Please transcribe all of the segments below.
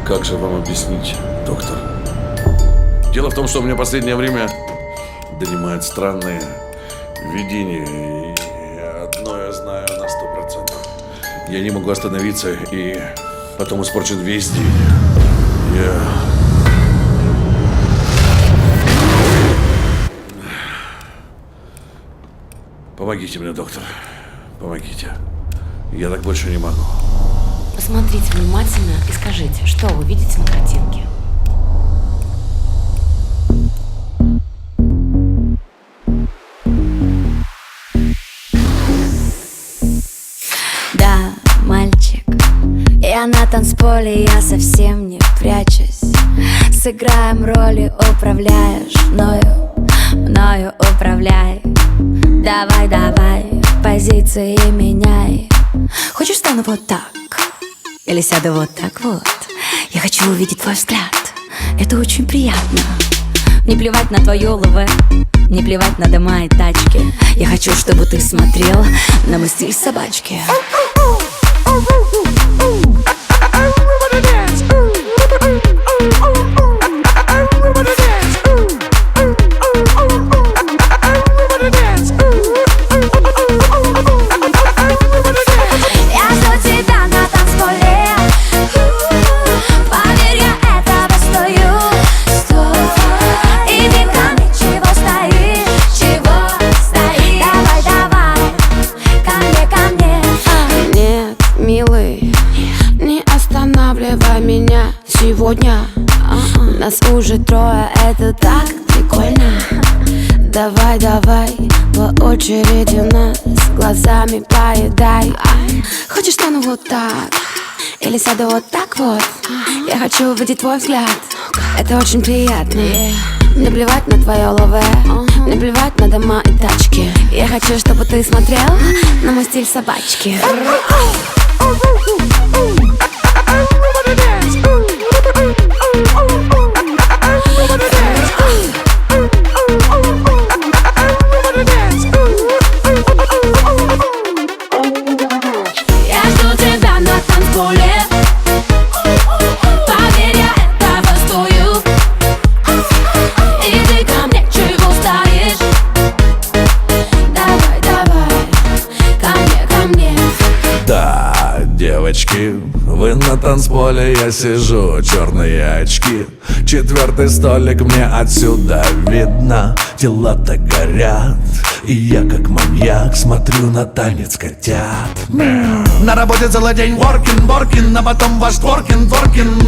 Как же вам объяснить, доктор? Дело в том, что у меня последнее время донимают странные видения. И одно я знаю на 100%. Я не могу остановиться и потом испорчен весь день. Помогите мне, доктор. Помогите. Я так больше не могу. Посмотрите внимательно и скажите, что вы видите на картинке. Да, мальчик, я на танцполе, я совсем не прячусь. Сыграем роли, управляешь мною управляй. Давай, давай, позиции меняй. Хочешь, стану вот так? Или сяду вот так вот? Я хочу увидеть твой взгляд. Это очень приятно. Не плевать на твое ЛВ, не плевать на дома и тачки. Я хочу, чтобы ты смотрел на мой стиль собачки. Меня сегодня нас уже трое, это так прикольно. Давай, давай, по очереди нас глазами поедай. Хочешь, стану вот так? Или сяду вот так вот? Я хочу увидеть твой взгляд. Это очень приятно. Не плевать на твое ЛВ, не плевать на дома и тачки. Я хочу, чтобы ты смотрел на мой стиль собачки. Я жду тебя на танцполе. Поверь, я этого стою. И ты ко мне чего стоишь? Давай, давай, ко мне. Да, девочки, вы на танцполе, я сижу, черные очки. 4-й столик, мне отсюда видно. Тела-то горят, и я как маньяк смотрю на танец котят. На работе целый день воркин, а потом ваш творкин.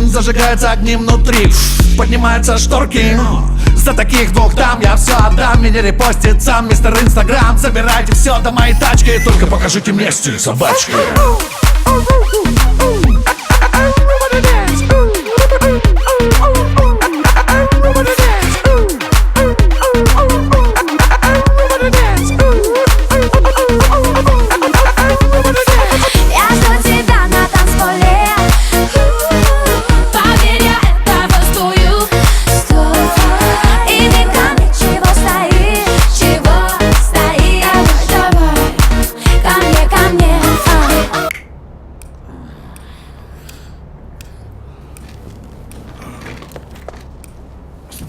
Зажигаются огни внутри, поднимаются шторки. За таких двух дам я все отдам. Меня репостит сам мистер Инстаграм. Забирайте все до моей тачки, только покажите мне стиль собачки.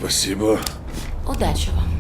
Спасибо. Удачи вам.